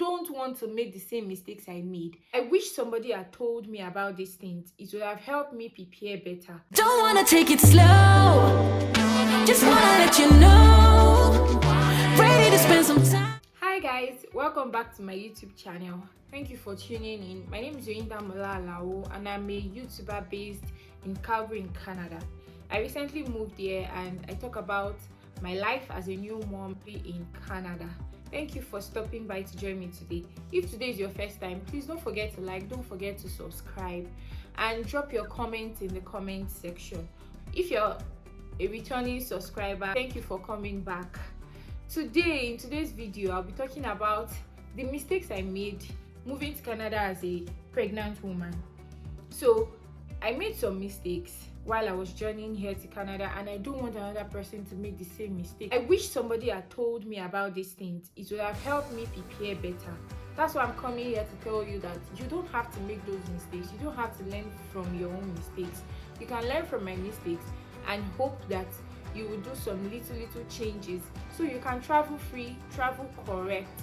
don't want to make the same mistakes I made. I wish somebody had told me about these things. It would have helped me prepare better. Don't wanna take it slow, just wanna let you know, ready to spend some time. Hi guys, welcome back to my YouTube channel. Thank you for tuning in. My name is Yoinda Molalao and I'm a YouTuber based in Calgary in Canada. I recently moved here and I talk about my life as a new mom in Canada. Thank you for stopping by to join me today. If today is your first time, please don't forget to like, don't forget to subscribe, and drop your comments in the comment section. If you're a returning subscriber, thank you for coming back. Today, in today's video, I'll be talking about the mistakes I made moving to Canada as a pregnant woman. So I made some mistakes while I was journeying here to Canada, and I don't want another person to make the same mistake. I wish somebody had told me about these things. It would have helped me prepare better. That's why I'm coming here to tell you that you don't have to make those mistakes. You don't have to learn from your own mistakes. You can learn from my mistakes and hope that you will do some little changes so you can travel free, travel correct,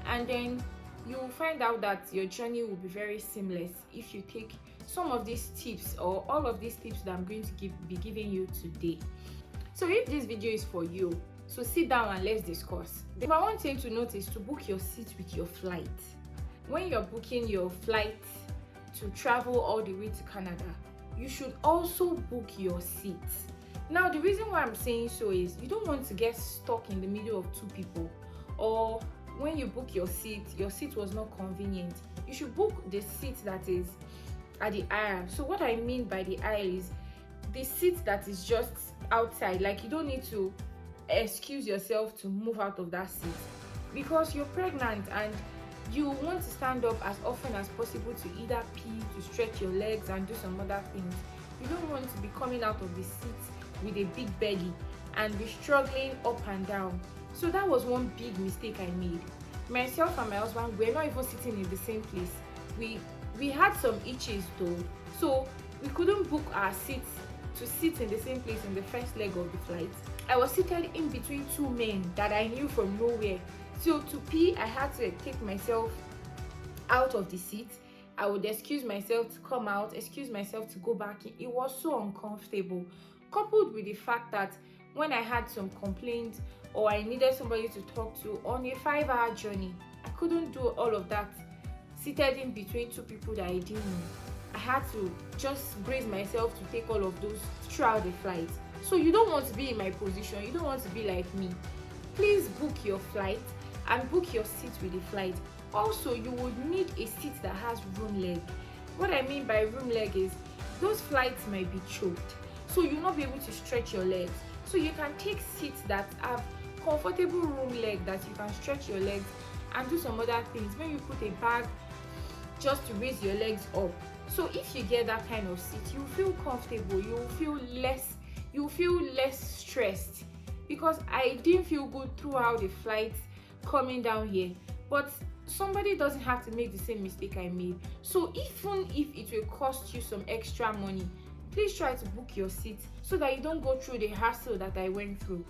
and then you will find out that your journey will be very seamless if you take some of these tips or all of these tips that I'm going to be giving you today. So if this video is for you, so sit down and let's discuss. The number one thing to note is to book your seat with your flight. When you're booking your flight to travel all the way to Canada, you should also book your seat. Now, the reason why I'm saying so is you don't want to get stuck in the middle of two people, or when you book your seat was not convenient. You should book the seat that is at the aisle. So what I mean by the aisle is the seat that is just outside. Like, you don't need to excuse yourself to move out of that seat because you're pregnant and you want to stand up as often as possible to either pee, to stretch your legs and do some other things. You don't want to be coming out of the seat with a big belly and be struggling up and down. So that was one big mistake I made. Myself and my husband were not even sitting in the same place. We had some itches though, so we couldn't book our seats to sit in the same place in the first leg of the flight. I was seated in between two men that I knew from nowhere. So to pee, I had to take myself out of the seat. I would excuse myself to come out, excuse myself to go back in. It was so uncomfortable, coupled with the fact that when I had some complaints or I needed somebody to talk to on a 5-hour journey, I couldn't do all of that seated in between two people that I didn't know. I had to just brace myself to take all of those throughout the flight. So you don't want to be in my position. You don't want to be like me. Please book your flight and book your seat with the flight. Also, you would need a seat that has room leg. What I mean by room leg is those flights might be choked, so you'll not be able to stretch your legs. So you can take seats that have comfortable room leg that you can stretch your legs and do some other things. When you put a bag just to raise your legs up. So if you get that kind of seat, you feel comfortable, you feel less stressed, because I didn't feel good throughout the flight coming down here. But somebody doesn't have to make the same mistake I made. So even if it will cost you some extra money, please try to book your seat so that you don't go through the hassle that I went through.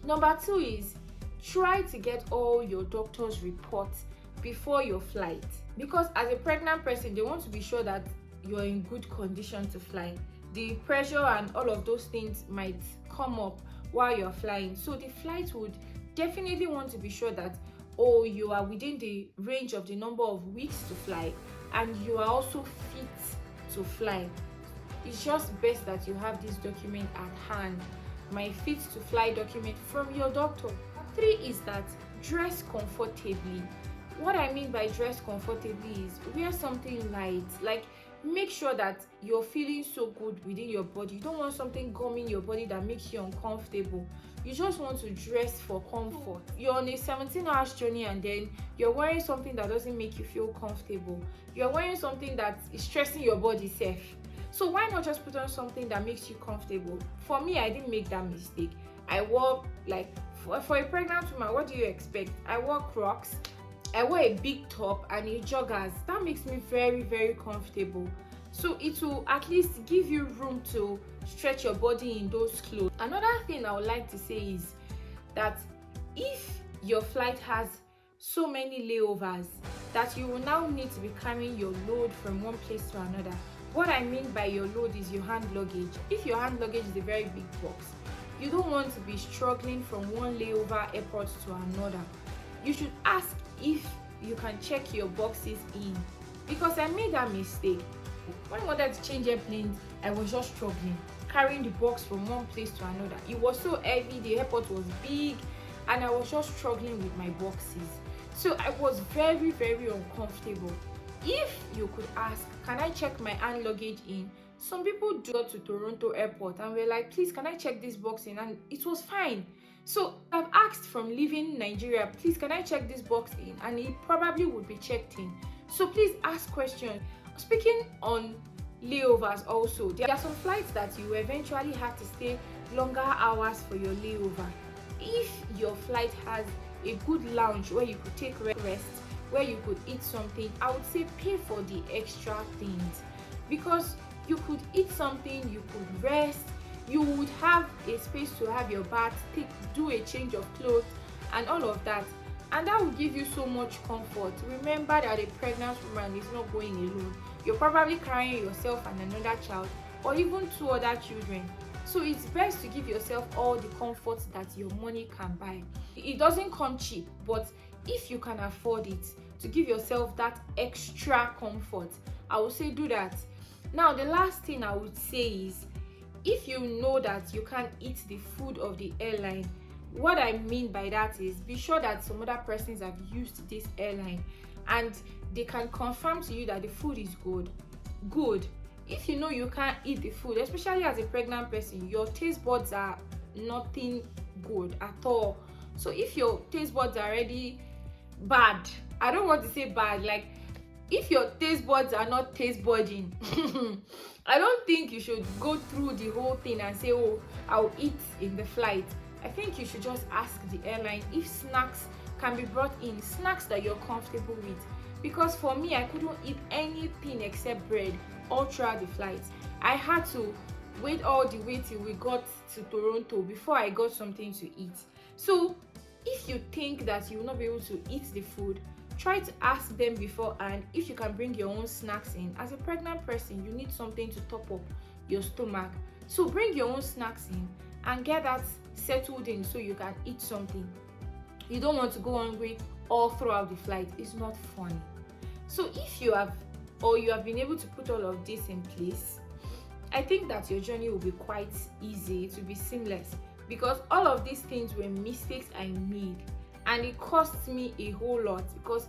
Number 2 is try to get all your doctor's reports before your flight, because as a pregnant person, they want to be sure that you're in good condition to fly. The pressure and all of those things might come up while you're flying, so the flight would definitely want to be sure that you are within the range of the number of weeks to fly and you are also fit to fly. It's just best that you have this document at hand, my fit to fly document from your doctor. 3 is that dress comfortably. What I mean by dress comfortably is wear something light. Like, make sure that you're feeling so good within your body. You don't want something gumming your body that makes you uncomfortable. You just want to dress for comfort. You're on a 17-hour journey and then you're wearing something that doesn't make you feel comfortable. You're wearing something that is stressing your body safe. So why not just put on something that makes you comfortable? For me, I didn't make that mistake. I wore, like, for a pregnant woman, what do you expect? I wore Crocs, I wore a big top and a joggers. That makes me very comfortable. So it will at least give you room to stretch your body in those clothes. Another thing I would like to say is that if your flight has so many layovers that you will now need to be carrying your load from one place to another. What I mean by your load is your hand luggage. If your hand luggage is a very big box, you don't want to be struggling from one layover airport to another. You should ask if you can check your boxes in, because I made that mistake. When I wanted to change airplanes, I was just struggling carrying the box from one place to another. It was so heavy, the airport was big, and I was just struggling with my boxes. So I was very, very uncomfortable. If you could ask, can I check my hand luggage in? Some people do go to Toronto airport and were like, please, can I check this box in? And it was fine. So I've asked from leaving Nigeria, please, can I check this box in? And it probably would be checked in. So please ask questions. Speaking on layovers also, there are some flights that you eventually have to stay longer hours for your layover. If your flight has a good lounge where you could take rest, where you could eat something, I would say pay for the extra things, because you could eat something, you could rest, you would have a space to have your bath, do a change of clothes and all of that, and that will give you so much comfort. Remember that a pregnant woman is not going alone. You're probably carrying yourself and another child, or even 2 other children. So it's best to give yourself all the comfort that your money can buy. It doesn't come cheap, but if you can afford it, to give yourself that extra comfort, I would say do that. Now, the last thing I would say is, if you know that you can't eat the food of the airline, what I mean by that is, be sure that some other persons have used this airline and they can confirm to you that the food is good. If you know you can't eat the food, especially as a pregnant person, your taste buds are nothing good at all. So if your taste buds are already bad, I don't want to say bad, like if your taste buds are not taste budding, I don't think you should go through the whole thing and say, oh, I'll eat in the flight. I think you should just ask the airline if snacks can be brought in, snacks that you're comfortable with. Because for me, I couldn't eat anything except bread all throughout the flight. I had to wait all the way till we got to Toronto before I got something to eat. So if you think that you will not be able to eat the food, try to ask them before, and if you can bring your own snacks in. As a pregnant person, you need something to top up your stomach. So bring your own snacks in and get that settled in so you can eat something. You don't want to go hungry all throughout the flight. It's not funny. So if you have been able to put all of this in place, I think that your journey will be quite easy. It will be seamless, because all of these things were mistakes I made, and it cost me a whole lot because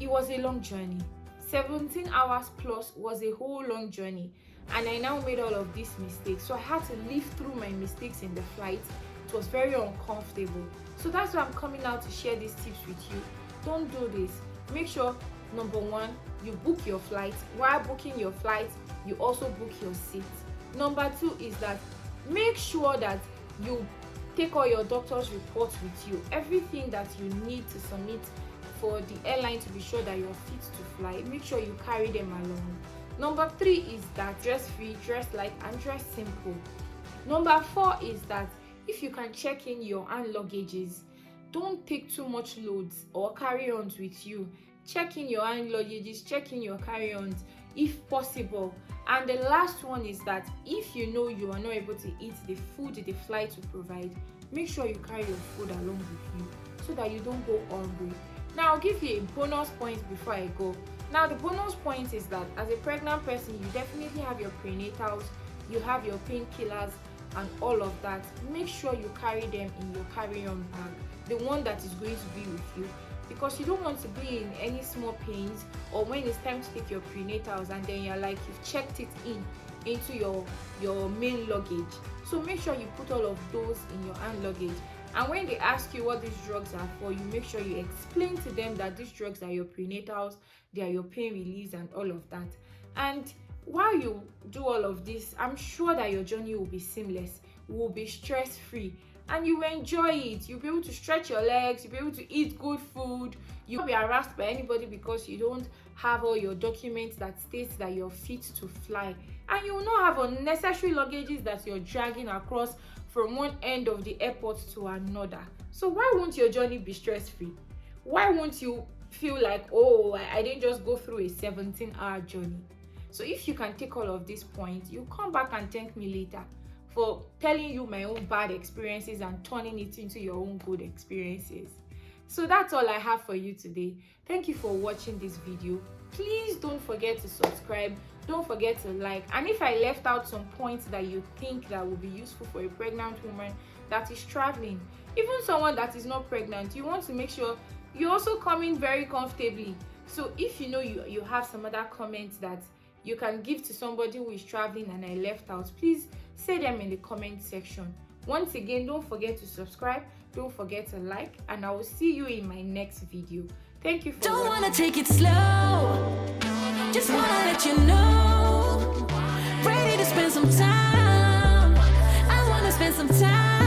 it was a long journey. 17 hours plus was a whole long journey, and I now made all of these mistakes. So I had to live through my mistakes in the flight. It was very uncomfortable. So that's why I'm coming out to share these tips with you. Don't do this. Make sure, number 1, you book your flight. While booking your flight, you also book your seat. Number 2 is that make sure that you take all your doctor's reports with you, everything that you need to submit for the airline to be sure that you're fit to fly. Make sure you carry them along. Number 3 is that dress free, dress light, and dress simple. Number 4 is that if you can check in your hand luggages, don't take too much loads or carry-ons with you. Check in your hand luggages, check in your carry-ons if possible. And the last one is that if you know you are not able to eat the food the flight will provide, make sure you carry your food along with you so that you don't go hungry. Now I'll give you a bonus point before I go. Now the bonus point is that as a pregnant person, you definitely have your prenatals, you have your painkillers and all of that. Make sure you carry them in your carry-on bag, the one that is going to be with you, because you don't want to be in any small pains, or when it's time to take your prenatals and then you're like, you've checked it into your main luggage. So make sure you put all of those in your hand luggage, and when they ask you what these drugs are for, you make sure you explain to them that these drugs are your prenatals, they are your pain reliefs and all of that. And while you do all of this, I'm sure that your journey will be seamless, will be stress-free, and you will enjoy it. You'll be able to stretch your legs, you'll be able to eat good food, you won't be harassed by anybody because you don't have all your documents that states that you're fit to fly, and you will not have unnecessary luggages that you're dragging across from one end of the airport to another. So why won't your journey be stress-free? why won't you feel like, oh, I didn't just go through a 17-hour journey? So if you can take all of these points, you come back and thank me later for telling you my own bad experiences and turning it into your own good experiences. So that's all I have for you today. Thank you for watching this video. Please don't forget to subscribe. Don't forget to like. And if I left out some points that you think that will be useful for a pregnant woman that is traveling, even someone that is not pregnant, you want to make sure you also come in very comfortably. So if you know you have some other comments that you can give to somebody who is traveling and I left out, please say them in the comment section. Once again, don't forget to subscribe, don't forget to like, and I will see you in my next video. Thank you for Don't watching. wanna take it slow, just wanna let you know. Ready to spend some time, I wanna spend some time.